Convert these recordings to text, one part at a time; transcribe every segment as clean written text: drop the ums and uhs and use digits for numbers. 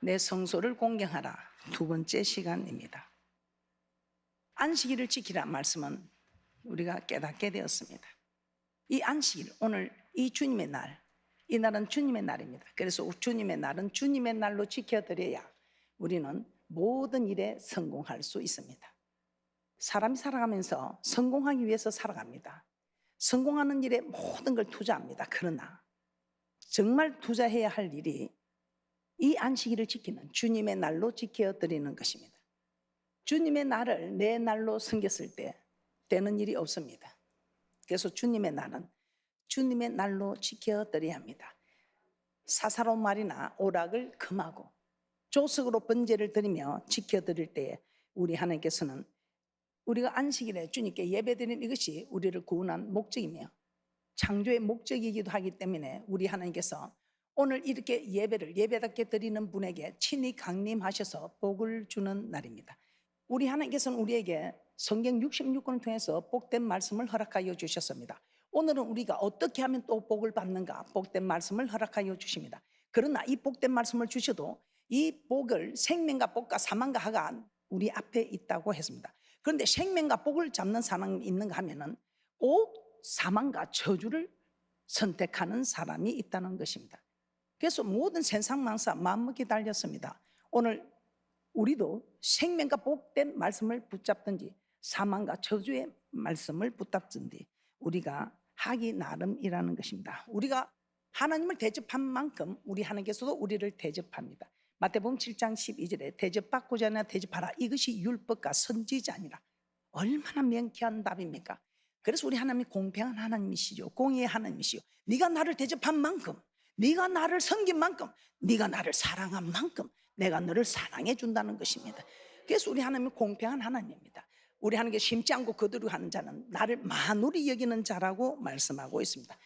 내 성소를 공경하라. 두 번째 시간입니다. 안식일을 지키라 말씀은 우리가 깨닫게 되었습니다. 이 안식일, 오늘 이 주님의 날, 이 날은 주님의 날입니다. 그래서 주님의 날은 주님의 날로 지켜드려야 우리는 모든 일에 성공할 수 있습니다. 사람이 살아가면서 성공하기 위해서 살아갑니다. 성공하는 일에 모든 걸 투자합니다. 그러나 정말 투자해야 할 일이 이 안식일을 지키는 주님의 날로 지켜드리는 것입니다. 주님의 날을 내 날로 섬겼을 때 되는 일이 없습니다. 그래서 주님의 날은 주님의 날로 지켜드려야 합니다. 사사로운 말이나 오락을 금하고 조석으로 번제를 드리며 지켜드릴 때에 우리 하나님께서는 우리가 안식일에 주님께 예배드리는 이것이 우리를 구원한 목적이며 창조의 목적이기도 하기 때문에 우리 하나님께서 오늘 이렇게 예배답게 드리는 분에게 친히 강림하셔서 복을 주는 날입니다. 우리 하나님께서는 우리에게 성경 66권을 통해서 복된 말씀을 허락하여 주셨습니다. 오늘은 우리가 어떻게 하면 또 복을 받는가, 복된 말씀을 허락하여 주십니다. 그러나 이 복된 말씀을 주셔도 이 복을 생명과 복과 사망과 하가 우리 앞에 있다고 했습니다. 그런데 생명과 복을 잡는 사람이 있는가 하면은 꼭 사망과 저주를 선택하는 사람이 있다는 것입니다. 그래서 모든 세상 만사 마음먹기 달렸습니다. 오늘 우리도 생명과 복된 말씀을 붙잡든지 사망과 저주의 말씀을 붙잡든지 우리가 하기 나름이라는 것입니다. 우리가 하나님을 대접한 만큼 우리 하나님께서도 우리를 대접합니다. 마태복음 7장 12절에 대접받고자 하나 대접하라. 이것이 율법과 선지자니라. 얼마나 명쾌한 답입니까? 그래서 우리 하나님이 공평한 하나님이시죠. 공의의 하나님이시죠. 네가 나를 대접한 만큼, 네가 나를 섬긴 만큼, 네가 나를 사랑한 만큼 내가 너를 사랑해 준다는 것입니다. 그래서 우리 하나님은 공평한 하나님입니다. 우리 하나님께 심지 않고 거두려 하는 자는 나를 만우리 여기는 자라고 말씀하고 있습니다.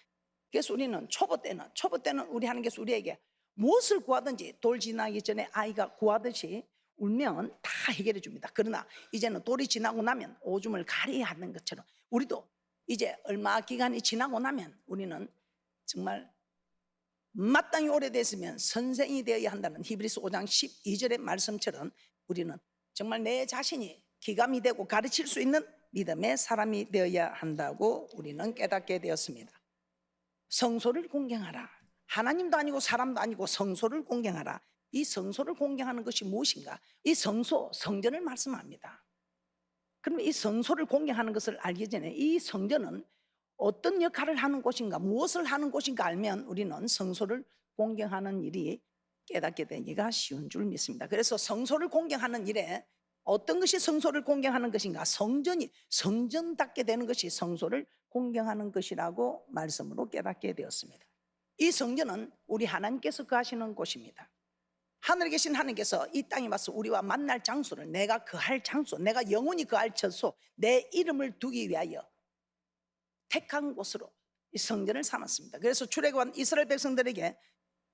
그래서 우리는 초보 때는 우리 하나님께서 우리에게 무엇을 구하든지 돌 지나기 전에 아이가 구하듯이 울면 다 해결해 줍니다. 그러나 이제는 돌이 지나고 나면 오줌을 가리야 하는 것처럼 우리도 이제 얼마 기간이 지나고 나면 우리는 정말 마땅히 오래됐으면 선생이 되어야 한다는 히브리서 5장 12절의 말씀처럼 우리는 정말 내 자신이 기감이 되고 가르칠 수 있는 믿음의 사람이 되어야 한다고 우리는 깨닫게 되었습니다. 성소를 공경하라. 하나님도 아니고 사람도 아니고 성소를 공경하라. 이 성소를 공경하는 것이 무엇인가? 이 성소, 성전을 말씀합니다. 그러면 이 성소를 공경하는 것을 알기 전에 이 성전은 어떤 역할을 하는 곳인가, 무엇을 하는 곳인가 알면 우리는 성소를 공경하는 일이 깨닫게 되기가 쉬운 줄 믿습니다. 그래서 성소를 공경하는 일에 어떤 것이 성소를 공경하는 것인가? 성전답게 되는 것이 성소를 공경하는 것이라고 말씀으로 깨닫게 되었습니다. 이 성전은 우리 하나님께서 거하시는 곳입니다. 하늘에 계신 하나님께서 이 땅에 와서 우리와 만날 장소를, 내가 거할 장소, 내가 영원히 거할 처소, 내 이름을 두기 위하여 택한 곳으로 이 성전을 삼았습니다. 그래서 출애굽한 이스라엘 백성들에게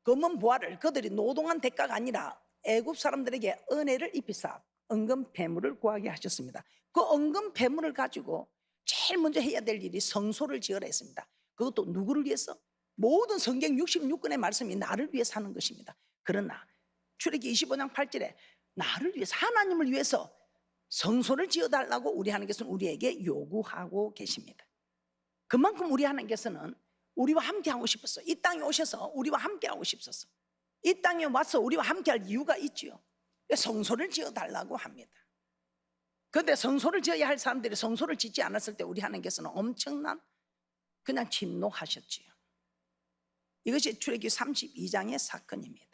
검은 보화를 그들이 노동한 대가가 아니라 애굽 사람들에게 은혜를 입히사 은금 배물을 구하게 하셨습니다. 그 은금 배물을 가지고 제일 먼저 해야 될 일이 성소를 지으라 했습니다. 그것도 누구를 위해서? 모든 성경 66권의 말씀이 나를 위해 사는 것입니다. 그러나 출애굽기 25장 8절에 나를 위해서, 하나님을 위해서 성소를 지어달라고 우리 하나님께서는 우리에게 요구하고 계십니다. 그만큼 우리 하나님께서는 우리와 함께 하고 싶었어. 이 땅에 오셔서 우리와 함께 하고 싶었어. 이 땅에 와서 우리와 함께 할 이유가 있죠. 성소를 지어달라고 합니다. 그런데 성소를 지어야 할 사람들이 성소를 짓지 않았을 때 우리 하나님께서는 엄청난 그냥 진노하셨지요. 이것이 출애굽기 32장의 사건입니다.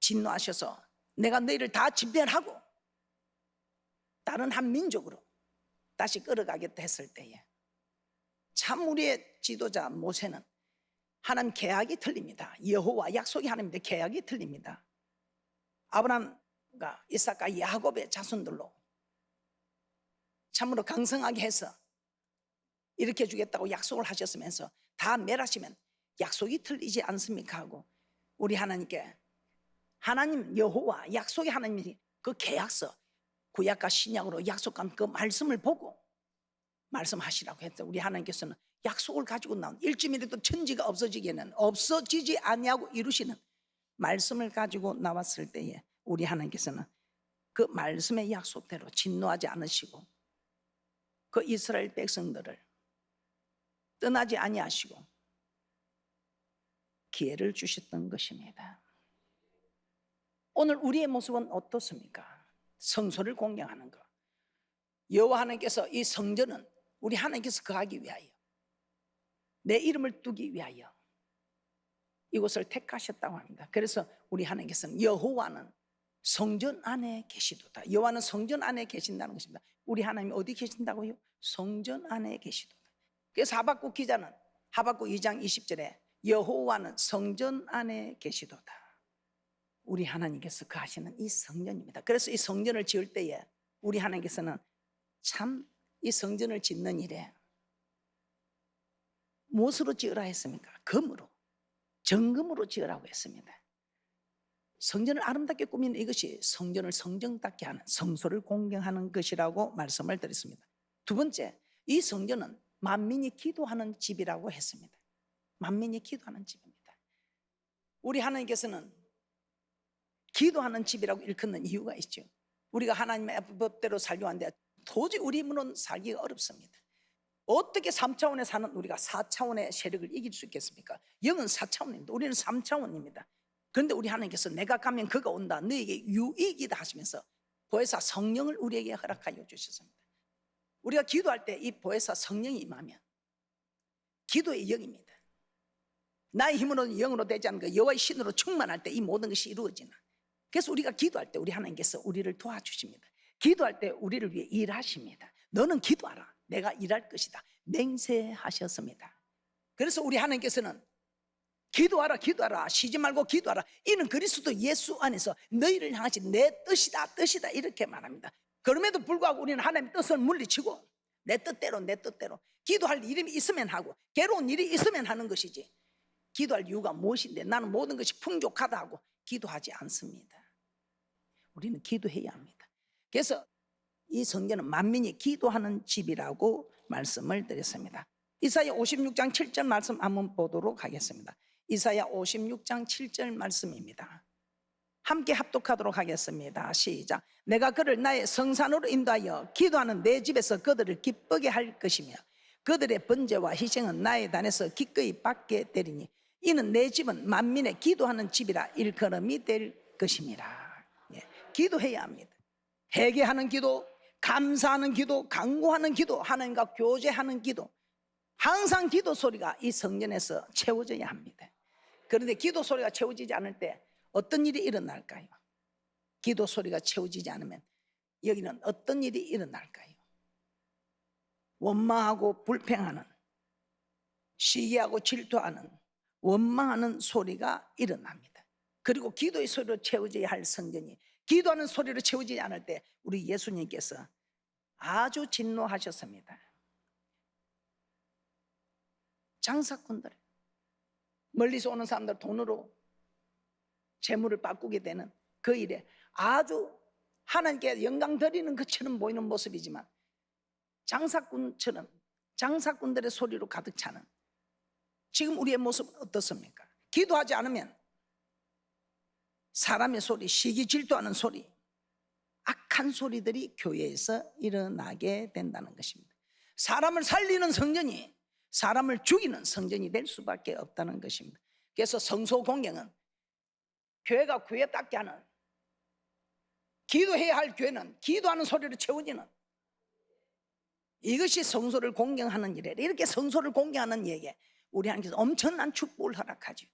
진노하셔서 내가 너희를 다 진멸하고 다른 한 민족으로 다시 끌어가겠다 했을 때에 참 우리의 지도자 모세는 하나님 계약이 틀립니다. 여호와 약속이 하나님인데 계약이 틀립니다. 아브라함과 이삭과 야곱의 자손들로 참으로 강성하게 해서 이렇게 주겠다고 약속을 하셨으면서 다 멸하시면 약속이 틀리지 않습니까? 하고 우리 하나님께 하나님 여호와 약속의 하나님이 그 계약서 구약과 신약으로 약속한 그 말씀을 보고 말씀하시라고 했죠. 우리 하나님께서는 약속을 가지고 나온 일주일에도 천지가 없어지기에는 없어지지 아니하고 이루시는 말씀을 가지고 나왔을 때에 우리 하나님께서는 그 말씀의 약속대로 진노하지 않으시고 그 이스라엘 백성들을 떠나지 아니하시고 기회를 주셨던 것입니다. 오늘 우리의 모습은 어떻습니까? 성소를 공경하는 것. 여호와 하나님께서 이 성전은 우리 하나님께서 거하기 위하여, 내 이름을 두기 위하여 이곳을 택하셨다고 합니다. 그래서 우리 하나님께서는 여호와는 성전 안에 계시도다. 여호와는 성전 안에 계신다는 것입니다. 우리 하나님이 어디 계신다고요? 성전 안에 계시도다. 그래서 하박국 기자는 하박국 2장 20절에 여호와는 성전 안에 계시도다. 우리 하나님께서 거하시는 이 성전입니다. 그래서 이 성전을 지을 때에 우리 하나님께서는 참 이 성전을 짓는 일에 무엇으로 지으라 했습니까? 금으로, 정금으로 지으라고 했습니다. 성전을 아름답게 꾸미는 이것이 성전을 성정답게 하는, 성소를 공경하는 것이라고 말씀을 드렸습니다. 두 번째, 이 성전은 만민이 기도하는 집이라고 했습니다. 만민이 기도하는 집입니다. 우리 하나님께서는 기도하는 집이라고 일컫는 이유가 있죠. 우리가 하나님의 법대로 살려고 하는데 도저히 우리 힘으로는 살기가 어렵습니다. 어떻게 3차원에 사는 우리가 4차원의 세력을 이길 수 있겠습니까? 영은 4차원입니다. 우리는 3차원입니다. 그런데 우리 하나님께서 내가 가면 그가 온다, 너에게 유익이다 하시면서 보혜사 성령을 우리에게 허락하여 주셨습니다. 우리가 기도할 때 이 보혜사 성령이 임하면 기도의 영입니다. 나의 힘으로는 영으로 되지 않는 그 여호와의 신으로 충만할 때 이 모든 것이 이루어지는, 그래서 우리가 기도할 때 우리 하나님께서 우리를 도와주십니다. 기도할 때 우리를 위해 일하십니다. 너는 기도하라, 내가 일할 것이다 맹세하셨습니다. 그래서 우리 하나님께서는 기도하라, 기도하라, 쉬지 말고 기도하라, 이는 그리스도 예수 안에서 너희를 향하신 내 뜻이다, 뜻이다 이렇게 말합니다. 그럼에도 불구하고 우리는 하나님의 뜻을 물리치고 내 뜻대로 기도할 일이 있으면 하고 괴로운 일이 있으면 하는 것이지, 기도할 이유가 무엇인데 나는 모든 것이 풍족하다 하고 기도하지 않습니다. 우리는 기도해야 합니다. 그래서 이 성전은 만민이 기도하는 집이라고 말씀을 드렸습니다. 이사야 56장 7절 말씀 한번 보도록 하겠습니다. 이사야 56장 7절 말씀입니다. 함께 합독하도록 하겠습니다. 시작. 내가 그를 나의 성산으로 인도하여 기도하는 내 집에서 그들을 기쁘게 할 것이며 그들의 번제와 희생은 나의 단에서 기꺼이 받게 되리니 이는 내 집은 만민의 기도하는 집이라 일컬음이 될 것입니다. 예, 기도해야 합니다. 회개하는 기도, 감사하는 기도, 간구하는 기도, 하나님과 교제하는 기도, 항상 기도 소리가 이 성전에서 채워져야 합니다. 그런데 기도 소리가 채워지지 않을 때 어떤 일이 일어날까요? 기도 소리가 채워지지 않으면 여기는 어떤 일이 일어날까요? 원망하고 불평하는, 시기하고 질투하는, 원망하는 소리가 일어납니다. 그리고 기도의 소리로 채워져야 할 성전이 기도하는 소리로 채워지지 않을 때 우리 예수님께서 아주 진노하셨습니다. 장사꾼들, 멀리서 오는 사람들 돈으로 재물을 바꾸게 되는 그 일에 아주 하나님께 영광 드리는 것처럼 보이는 모습이지만 장사꾼처럼 장사꾼들의 소리로 가득 차는 지금 우리의 모습은 어떻습니까? 기도하지 않으면 사람의 소리, 시기 질투하는 소리, 악한 소리들이 교회에서 일어나게 된다는 것입니다. 사람을 살리는 성전이 사람을 죽이는 성전이 될 수밖에 없다는 것입니다. 그래서 성소 공경은 교회가 교회답게 하는, 기도해야 할 교회는 기도하는 소리로 채워지는, 이것이 성소를 공경하는 일이에요. 이렇게 성소를 공경하는 얘기에 우리 하나님께서 엄청난 축복을 허락하죠.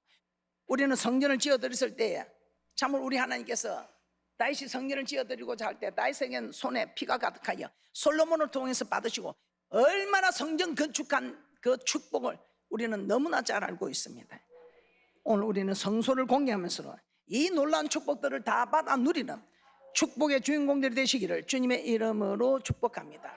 우리는 성전을 지어드렸을 때에 참으로 우리 하나님께서 다윗이 성전을 지어드리고자 할 때 다윗에게는 손에 피가 가득하여 솔로몬을 통해서 받으시고 얼마나 성전 건축한 그 축복을 우리는 너무나 잘 알고 있습니다. 오늘 우리는 성소를 공경하면서 이 놀라운 축복들을 다 받아 누리는 축복의 주인공들이 되시기를 주님의 이름으로 축복합니다.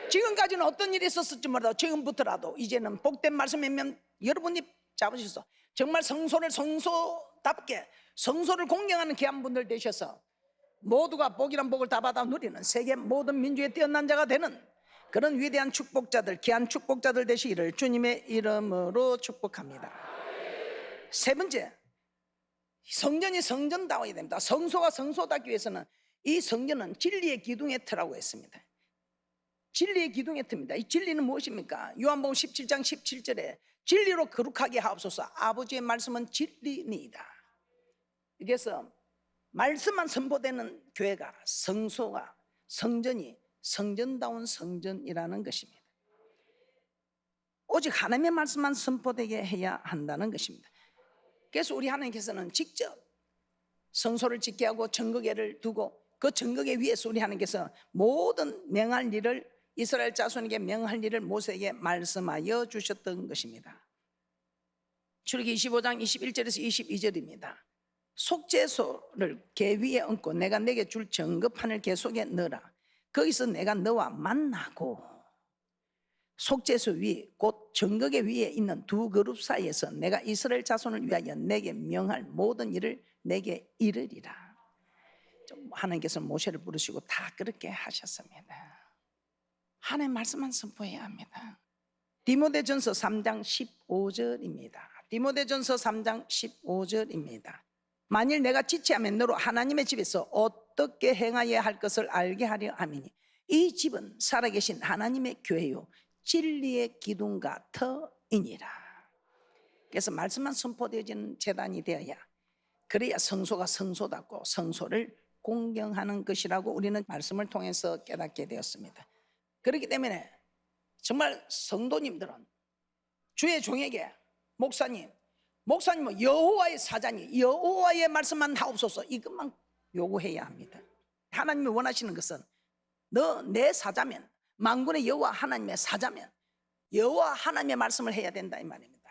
지금까지는 어떤 일이 있었을지 몰라도 지금부터라도 이제는 복된 말씀이면 여러분이 잡으셔서 정말 성소를 성소답게 성소를 공경하는 귀한 분들 되셔서 모두가 복이란 복을 다 받아 누리는 세계 모든 민족에 뛰어난 자가 되는 그런 위대한 축복자들, 귀한 축복자들 되시기를 주님의 이름으로 축복합니다. 세 번째, 성전이 성전다워야 됩니다. 성소가 성소답기 위해서는 이 성전은 진리의 기둥의 터라고 했습니다. 진리의 기둥의 터입니다. 이 진리는 무엇입니까? 요한복음 17장 17절에 진리로 거룩하게 하옵소서. 아버지의 말씀은 진리니이다. 그래서 말씀만 선포되는 교회가, 성소가, 성전이 성전다운 성전이라는 것입니다. 오직 하나님의 말씀만 선포되게 해야 한다는 것입니다. 그래서 우리 하나님께서는 직접 성소를 짓게 하고 정거궤를 두고 그 정거궤 위에서 우리 하나님께서 모든 명할 일을, 이스라엘 자손에게 명할 일을 모세에게 말씀하여 주셨던 것입니다. 출애굽기 25장 21절에서 22절입니다. 속죄소를 궤 위에 얹고 내가 내게 줄 정거판을 궤 속에 넣어라. 거기서 내가 너와 만나고 속죄소 위 곧 정거궤 위에 있는 두 그룹 사이에서 내가 이스라엘 자손을 위하여 내게 명할 모든 일을 내게 이르리라. 하나님께서 모세를 부르시고 다 그렇게 하셨습니다. 하나님의 말씀만 선포해야 합니다. 디모데전서 3장 15절입니다. 디모데전서 3장 15절입니다. 만일 내가 지체하면 너로 하나님의 집에서 어떻게 행하여야 할 것을 알게 하려 함이니 이 집은 살아계신 하나님의 교회요 진리의 기둥과 터이니라. 그래서 말씀만 선포되어지는 제단이 되어야, 그래야 성소가 성소답고 성소를 공경하는 것이라고 우리는 말씀을 통해서 깨닫게 되었습니다. 그렇기 때문에 정말 성도님들은 주의 종에게 목사님은 여호와의 사자니 여호와의 말씀만 하옵소서, 이것만 요구해야 합니다. 하나님이 원하시는 것은 너 내 사자면, 만군의 여호와 하나님의 사자면 여호와 하나님의 말씀을 해야 된다 이 말입니다.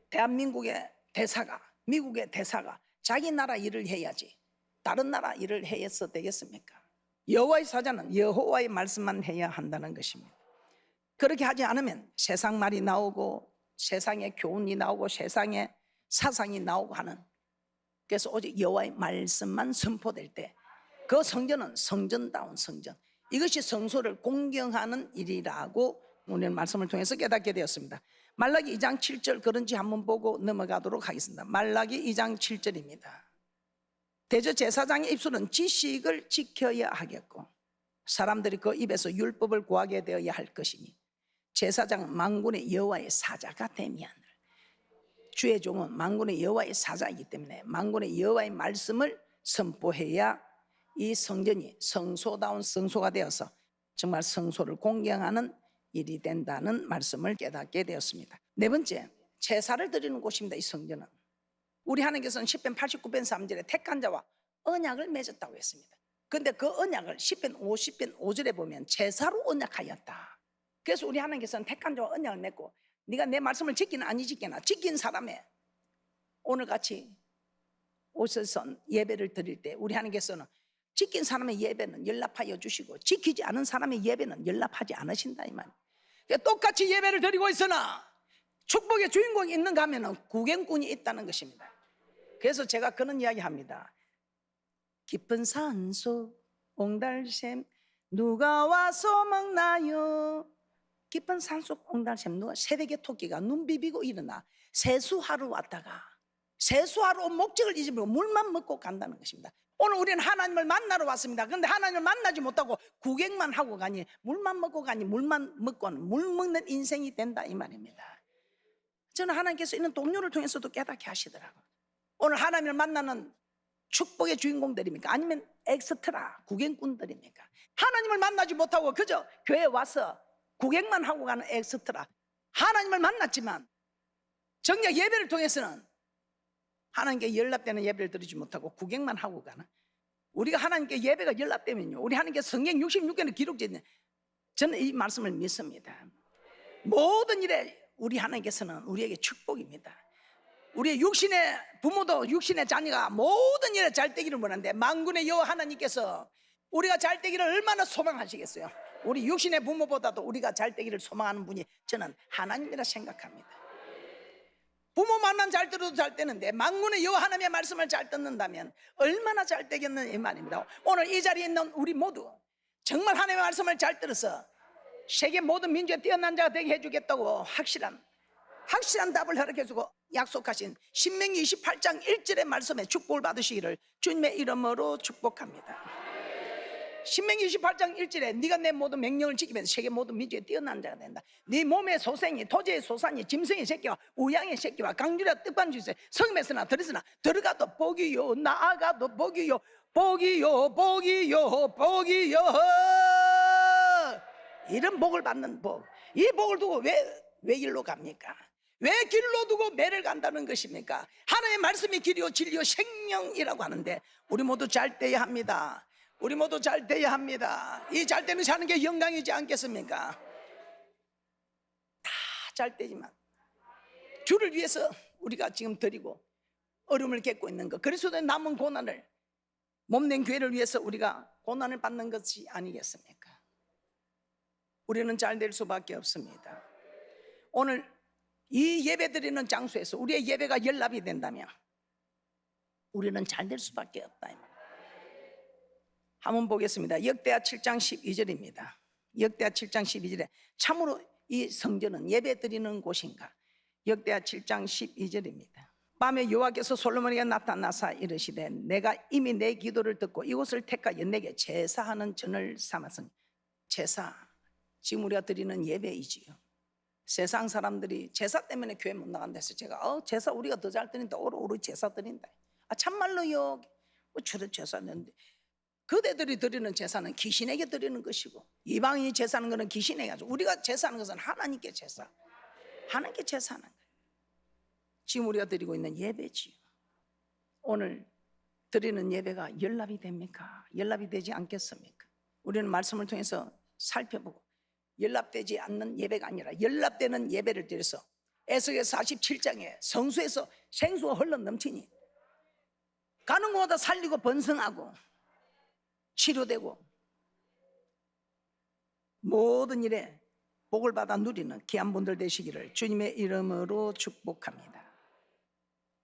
대한민국의 대사가, 미국의 대사가 자기 나라 일을 해야지 다른 나라 일을 해서 되겠습니까? 여호와의 사자는 여호와의 말씀만 해야 한다는 것입니다. 그렇게 하지 않으면 세상 말이 나오고 세상의 교훈이 나오고 세상의 사상이 나오고 하는, 그래서 오직 여호와의 말씀만 선포될 때 그 성전은 성전다운 성전, 이것이 성소를 공경하는 일이라고 오늘 말씀을 통해서 깨닫게 되었습니다. 말라기 2장 7절 그런지 한번 보고 넘어가도록 하겠습니다. 말라기 2장 7절입니다. 대저제사장의 입술은 지식을 지켜야 하겠고 사람들이 그 입에서 율법을 구하게 되어야 할 것이니 제사장은 만군의 여호와의 사자가 되면, 주의 종은 만군의 여호와의 사자이기 때문에 만군의 여호와의 말씀을 선포해야 이 성전이 성소다운 성소가 되어서 정말 성소를 공경하는 일이 된다는 말씀을 깨닫게 되었습니다. 네 번째, 제사를 드리는 곳입니다. 이 성전은 우리 하나님께서는 시편 89편 3절에 택한 자와 언약을 맺었다고 했습니다. 그런데 그 언약을 시편 50편 5절에 보면 제사로 언약하였다. 그래서 우리 하나님께서는 택한 자와 언약을 맺고 네가 내 말씀을 지키나 아니 지키나 지킨 사람의 오늘같이 오셔서 예배를 드릴 때 우리 하나님께서는 지킨 사람의 예배는 연락하여 주시고 지키지 않은 사람의 예배는 연락하지 않으신다 이 말. 똑같이 예배를 드리고 있으나 축복의 주인공이 있는가 하면 구경꾼이 있다는 것입니다. 그래서 제가 그런 이야기 합니다. 깊은 산속 옹달샘 누가 와서 먹나요? 깊은 산속 옹달샘 누가, 새벽에 토끼가 눈 비비고 일어나 세수하러 왔다가 세수하러 목적을 잊으면 물만 먹고 간다는 것입니다. 오늘 우리는 하나님을 만나러 왔습니다. 그런데 하나님을 만나지 못하고 구경만 하고 가니, 물만 먹고 가니 물만 먹고는 물 먹는 인생이 된다 이 말입니다. 저는 하나님께서 이런 동료를 통해서도 깨닫게 하시더라고요. 오늘 하나님을 만나는 축복의 주인공들입니까? 아니면 엑스트라 구경꾼들입니까? 하나님을 만나지 못하고 그저 교회에 와서 구경만 하고 가는 엑스트라, 하나님을 만났지만 정작 예배를 통해서는 하나님께 연락되는 예배를 드리지 못하고 구경만 하고 가는, 우리가 하나님께 예배가 연락되면요 우리 하나님께 성경 66권에 기록되어 있는, 저는 이 말씀을 믿습니다. 모든 일에 우리 하나님께서는 우리에게 축복입니다. 우리의 육신의 부모도 육신의 자녀가 모든 일에 잘 되기를 원하는데 만군의 여호와 하나님께서 우리가 잘 되기를 얼마나 소망하시겠어요? 우리 육신의 부모보다도 우리가 잘 되기를 소망하는 분이 저는 하나님이라 생각합니다. 부모만만 잘 들어도 잘 되는데 만군의 여호와 하나님의 말씀을 잘 듣는다면 얼마나 잘 되겠느냐 이 말입니다. 오늘 이 자리에 있는 우리 모두 정말 하나님의 말씀을 잘 들어서 세계 모든 민족에 뛰어난 자가 되게 해주겠다고 확실한 답을 허락해주고 약속하신 신명기 28장 1절의 말씀에 축복을 받으시기를 주님의 이름으로 축복합니다. 신명기 28장 1절에 네가 내 모든 명령을 지키면 세계 모든 민족에 뛰어난 자가 된다. 네 몸의 소생이 토지의 소산이 짐승의 새끼와 우양의 새끼와 강주라 뜻반 주세 성에서나 들에서나 들어가도 복이요 나아가도 복이요 복이요 복이요 복이요. 이런 복을 받는 복. 이 복을 두고 왜 길로 갑니까? 왜 길로 두고 매를 간다는 것입니까? 하나님의 말씀이 길이요 진리요 생명이라고 하는데 우리 모두 잘 돼야 합니다. 우리 모두 잘 돼야 합니다. 이 잘 되는 사는 게 영광이지 않겠습니까? 다 잘 되지만 주를 위해서 우리가 지금 드리고 어려움을 겪고 있는 것, 그리스도의 남은 고난을 몸낸 교회를 위해서 우리가 고난을 받는 것이 아니겠습니까? 우리는 잘 될 수밖에 없습니다. 오늘 이 예배 드리는 장소에서 우리의 예배가 연락이 된다면 우리는 잘 될 수밖에 없다. 한번 보겠습니다. 역대하 7장 12절입니다. 역대하 7장 12절에 참으로 이 성전은 예배 드리는 곳인가? 역대하 7장 12절입니다. 밤에 여호와께서 솔로몬에게 나타나사 이르시되 내가 이미 내 기도를 듣고 이곳을 택하여 내게 제사하는 전을 삼았으니. 제사, 지금 우리가 드리는 예배이지요. 세상 사람들이 제사 때문에 교회 못 나간다 해서 제가 제사 우리가 더 잘 드린다, 오래 제사 드린다. 참말로요. 저런 제사 드는데 그대들이 드리는 제사는 귀신에게 드리는 것이고 이방인이 제사하는 것은 귀신에게 하죠. 우리가 제사하는 것은 하나님께 제사, 하나님께 제사하는 거예요. 지금 우리가 드리고 있는 예배지요. 오늘 드리는 예배가 연락이 됩니까? 연락이 되지 않겠습니까? 우리는 말씀을 통해서 살펴보고 연락되지 않는 예배가 아니라 연락되는 예배를 드려서 에스겔 47장에 성수에서 생수가 흘러 넘치니 가는 곳마다 살리고 번성하고 치료되고 모든 일에 복을 받아 누리는 귀한 분들 되시기를 주님의 이름으로 축복합니다.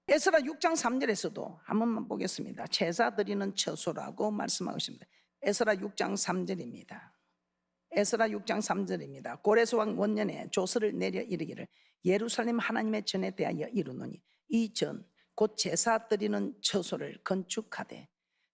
에스라 6장 3절에서도 한 번만 보겠습니다. 제사 드리는 처소라고 말씀하고 있습니다. 에스라 6장 3절입니다. 에스라 6장 3절입니다. 고레스 왕 원년에 조서를 내려 이르기를 예루살렘 하나님의 전에 대하여 이르노니 이 전 곧 제사 드리는 처소를 건축하되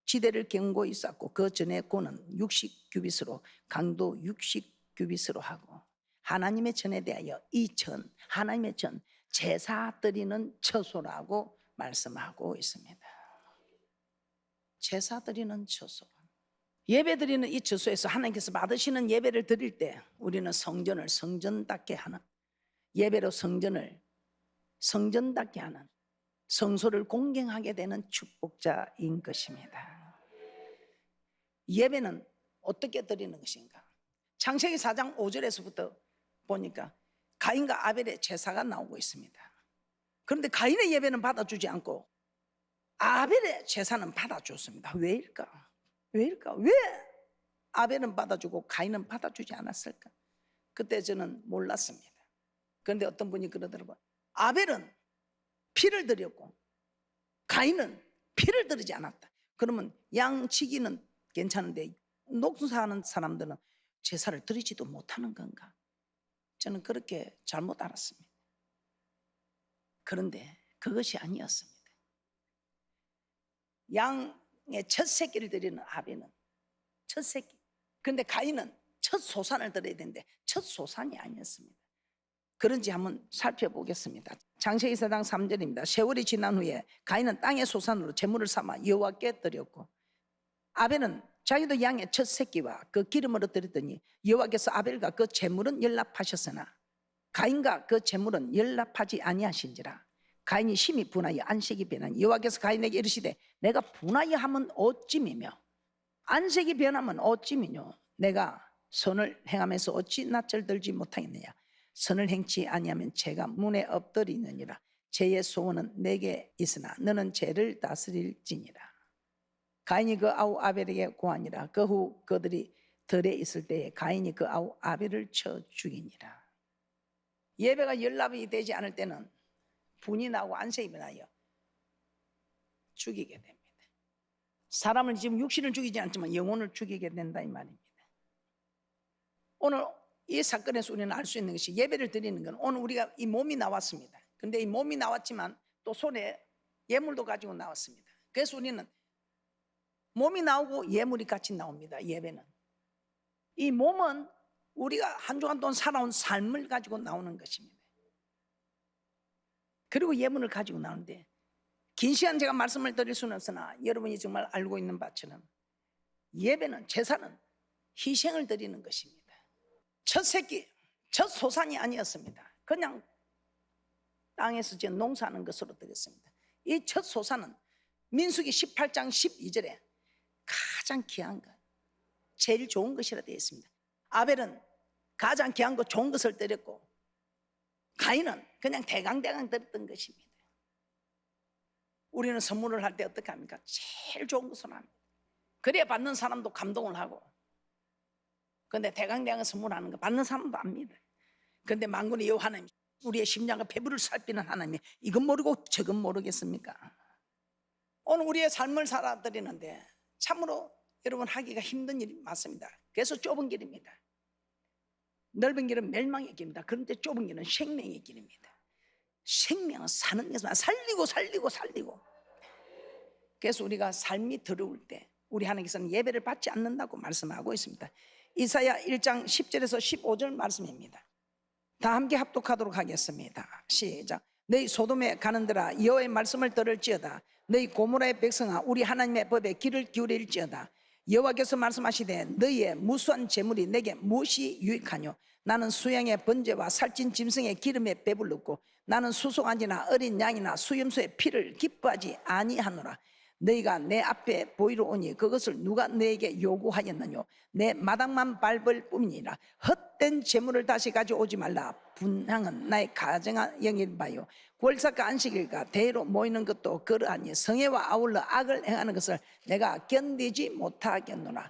지대를 견고히 쌓고 그 전에 고는 60규빗으로 강도 60규빗으로 하고 하나님의 전에 대하여 이 전, 하나님의 전, 제사 드리는 처소라고 말씀하고 있습니다. 제사 드리는 처소. 예배 드리는 이 처소에서 하나님께서 받으시는 예배를 드릴 때 우리는 성전을 성전답게 하는, 예배로 성전을 성전답게 하는, 성소를 공경하게 되는 축복자인 것입니다. 예배는 어떻게 드리는 것인가? 창세기 4장 5절에서부터 보니까 가인과 아벨의 제사가 나오고 있습니다. 그런데 가인의 예배는 받아주지 않고 아벨의 제사는 받아줬습니다. 왜일까? 왜일까? 왜 아벨은 받아주고 가인은 받아주지 않았을까? 그때 저는 몰랐습니다. 그런데 어떤 분이 그러더라고요. 아벨은 피를 드렸고 가인은 피를 드리지 않았다. 그러면 양치기는 괜찮은데 녹수사하는 사람들은 제사를 드리지도 못하는 건가? 저는 그렇게 잘못 알았습니다. 그런데 그것이 아니었습니다. 양의 첫 새끼를 드리는 아벨은 첫 새끼. 그런데 가인은 첫 소산을 드려야 되는데 첫 소산이 아니었습니다. 그런지 한번 살펴보겠습니다. 창세기 4장 3절입니다. 세월이 지난 후에 가인은 땅의 소산으로 제물을 삼아 여호와께 드렸고 아벨은 자기도 양의 첫 새끼와 그 기름으로 드렸더니 여호와께서 아벨과 그 제물은 연락하셨으나 가인과 그 제물은 연락하지 아니하신지라. 가인이 심히 분하여 안색이 변하니 여호와께서 가인에게 이르시되 내가 분하여 하면 어찌미며 안색이 변하면 어찌미뇨 내가 선을 행하면서 어찌 낯을 들지 못하겠느냐. 선을 행치 아니하면 죄가 문에 엎드리느니라. 죄의 소원은 내게 있으나 너는 죄를 다스릴지니라. 가인이 그 아우 아벨에게 고하니라. 그 후 그들이 들에 있을 때에 가인이 그 아우 아벨을 쳐 죽이니라. 예배가 연락이 되지 않을 때는 분이 나고 안색이 변하여 죽이게 됩니다. 사람을 지금 육신을 죽이지 않지만 영혼을 죽이게 된다 이 말입니다. 오늘 이 사건에서 우리는 알 수 있는 것이 예배를 드리는 건 오늘 우리가 이 몸이 나왔습니다. 근데 이 몸이 나왔지만 또 손에 예물도 가지고 나왔습니다. 그래서 우리는 몸이 나오고 예물이 같이 나옵니다. 예배는. 이 몸은 우리가 한 주간 동안 살아온 삶을 가지고 나오는 것입니다. 그리고 예물을 가지고 나오는데 긴 시간 제가 말씀을 드릴 수는 없으나 여러분이 정말 알고 있는 바처럼 예배는, 제사는 희생을 드리는 것입니다. 첫 새끼, 첫 소산이 아니었습니다. 그냥 땅에서 농사하는 것으로 드렸습니다. 이 첫 소산은 민수기 18장 12절에 가장 귀한 것, 제일 좋은 것이라 되어 있습니다. 아벨은 가장 귀한 것, 좋은 것을 드렸고 가인은 그냥 대강대강 드렸던 것입니다. 우리는 선물을 할 때 어떻게 합니까? 제일 좋은 것을 합니다. 그래야 받는 사람도 감동을 하고, 근데 대강대강 선물하는 거 받는 사람도 압니다. 근데 만군의 여호와 하나님, 우리의 심장과 배부를 살피는 하나님이 이건 모르고 저건 모르겠습니까? 오늘 우리의 삶을 살아드리는데 참으로 여러분 하기가 힘든 일이 맞습니다. 그래서 좁은 길입니다. 넓은 길은 멸망의 길입니다. 그런데 좁은 길은 생명의 길입니다. 생명은 사는 것만 살리고. 그래서 우리가 삶이 더러울 때 우리 하나님께서는 예배를 받지 않는다고 말씀하고 있습니다. 이사야 1장 10절에서 15절 말씀입니다. 다 함께 합독하도록 하겠습니다. 시작. 너희 소돔에 가는들아 여호와의 말씀을 들을지어다. 너희 고모라의 백성아 우리 하나님의 법에 귀를 기울일지어다. 여호와께서 말씀하시되 너희의 무수한 재물이 내게 무엇이 유익하뇨? 나는 수양의 번제와 살찐 짐승의 기름에 배불렀고 나는 수송아지나 어린 양이나 수염소의 피를 기뻐하지 아니하노라. 너희가 내 앞에 보이러 오니 그것을 누가 너에게 요구하였느뇨? 내 마당만 밟을 뿐이니라. 헛된 재물을 다시 가져오지 말라. 분향은 나의 가정한 영일 바요. 월삭과 안식일과 대로 모이는 것도 그러하니 성회와 아울러 악을 행하는 것을 내가 견디지 못하겠노라.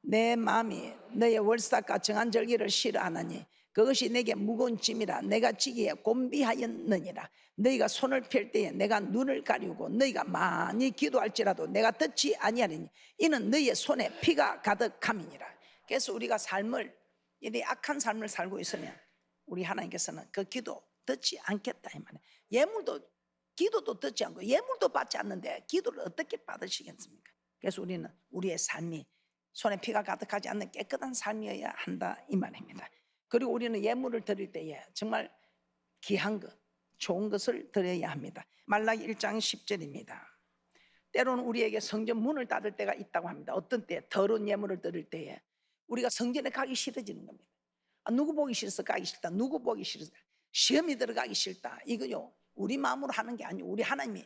내 마음이 너의 월삭과 정한절기를 싫어하나니 그것이 내게 무거운 짐이라 내가 지기에 곤비하였느니라. 너희가 손을 펼 때에 내가 눈을 가리우고 너희가 많이 기도할지라도 내가 듣지 아니하리니 이는 너희의 손에 피가 가득함이니라. 그래서 우리가 삶을 이 악한 삶을 살고 있으면 우리 하나님께서는 그 기도 듣지 않겠다 이 말이에요. 예물도 기도도 듣지 않고 예물도 받지 않는데 기도를 어떻게 받으시겠습니까? 그래서 우리는 우리의 삶이 손에 피가 가득하지 않는 깨끗한 삶이어야 한다 이 말입니다. 그리고 우리는 예물을 드릴 때에 정말 귀한 것, 좋은 것을 드려야 합니다. 말라기 1장 10절입니다. 때로는 우리에게 성전 문을 닫을 때가 있다고 합니다. 어떤 때 더러운 예물을 드릴 때에 우리가 성전에 가기 싫어지는 겁니다. 누구 보기 싫어서 가기 싫다, 누구 보기 싫어서 시험이 들어가기 싫다. 이거요 우리 마음으로 하는 게 아니고 우리 하나님이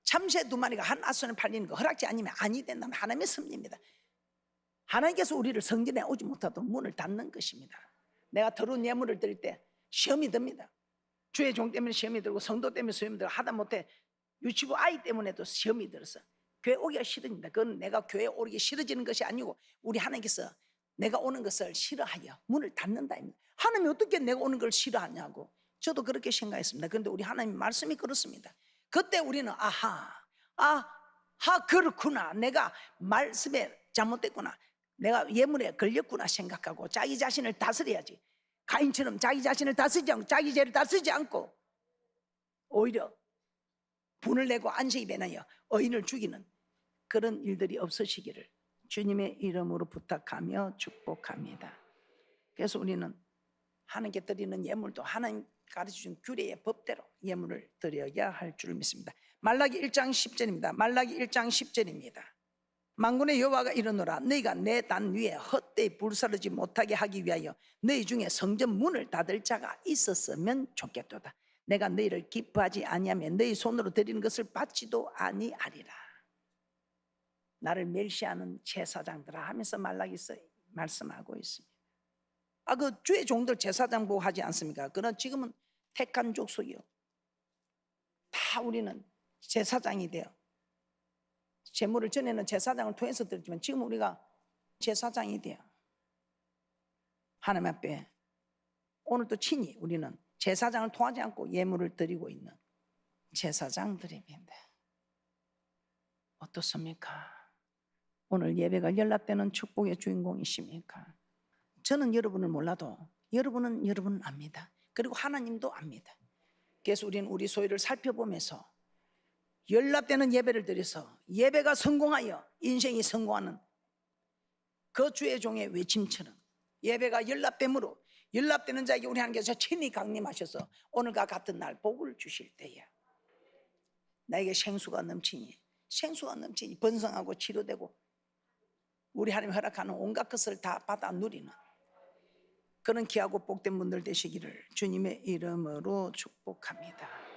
참새 두 마리가 한 아손에 팔리는 거 허락지 아니면 아니 된다면 하나님의 섭리입니다. 하나님께서 우리를 성전에 오지 못하도록 문을 닫는 것입니다. 내가 더러운 예물을 드릴 때 시험이 듭니다. 주의 종 때문에 시험이 들고 성도 때문에 시험이 들고 하다못해 유치부 아이 때문에도 시험이 들어서 교회 오기가 싫습니다. 그건 내가 교회 오기 싫어지는 것이 아니고 우리 하나님께서 내가 오는 것을 싫어하여 문을 닫는다. 하나님이 어떻게 내가 오는 걸 싫어하냐고 저도 그렇게 생각했습니다. 그런데 우리 하나님 말씀이 그렇습니다. 그때 우리는 그렇구나, 내가 말씀에 잘못됐구나, 내가 예물에 걸렸구나 생각하고 자기 자신을 다스려야지. 가인처럼 자기 자신을 다스리지 않고 자기 죄를 다스리지 않고 오히려 분을 내고 안식이 배나여 의인을 죽이는 그런 일들이 없으시기를 주님의 이름으로 부탁하며 축복합니다. 그래서 우리는 하나님께 드리는 예물도 하나님 가르쳐준 규례의 법대로 예물을 드려야 할 줄 믿습니다. 말라기 1장 10절입니다. 말라기 1장 10절입니다. 만군의 여호와가 이르노라. 너희가 내 단 위에 헛되이 불사르지 못하게 하기 위하여 너희 중에 성전 문을 닫을 자가 있었으면 좋겠도다. 내가 너희를 기뻐하지 아니하면 너희 손으로 드리는 것을 받지도 아니하리라. 나를 멸시하는 제사장들아 하면서 말라기서 말씀하고 있습니다. 그 주의 종들 제사장 보고 하지 않습니까? 그러나 지금은 택한 족속이요, 다 우리는 제사장이 되어 제물을 전에는 제사장을 통해서 드렸지만 지금 우리가 제사장이 되어 하나님 앞에 오늘도 친히 우리는 제사장을 통하지 않고 예물을 드리고 있는 제사장들입니다. 어떻습니까? 오늘 예배가 연락되는 축복의 주인공이십니까? 저는 여러분을 몰라도 여러분은 압니다. 그리고 하나님도 압니다. 그래서 우리는 우리 소유를 살펴보면서 연락되는 예배를 드려서 예배가 성공하여 인생이 성공하는 그 주의 종의 외침처럼 예배가 연락됨으로 연락되는 자에게 우리 하나님께서 친히 강림하셔서 오늘과 같은 날 복을 주실 때에 나에게 생수가 넘치니 번성하고 치료되고 우리 하나님 허락하는 온갖 것을 다 받아 누리는 그런 귀하고 복된 분들 되시기를 주님의 이름으로 축복합니다.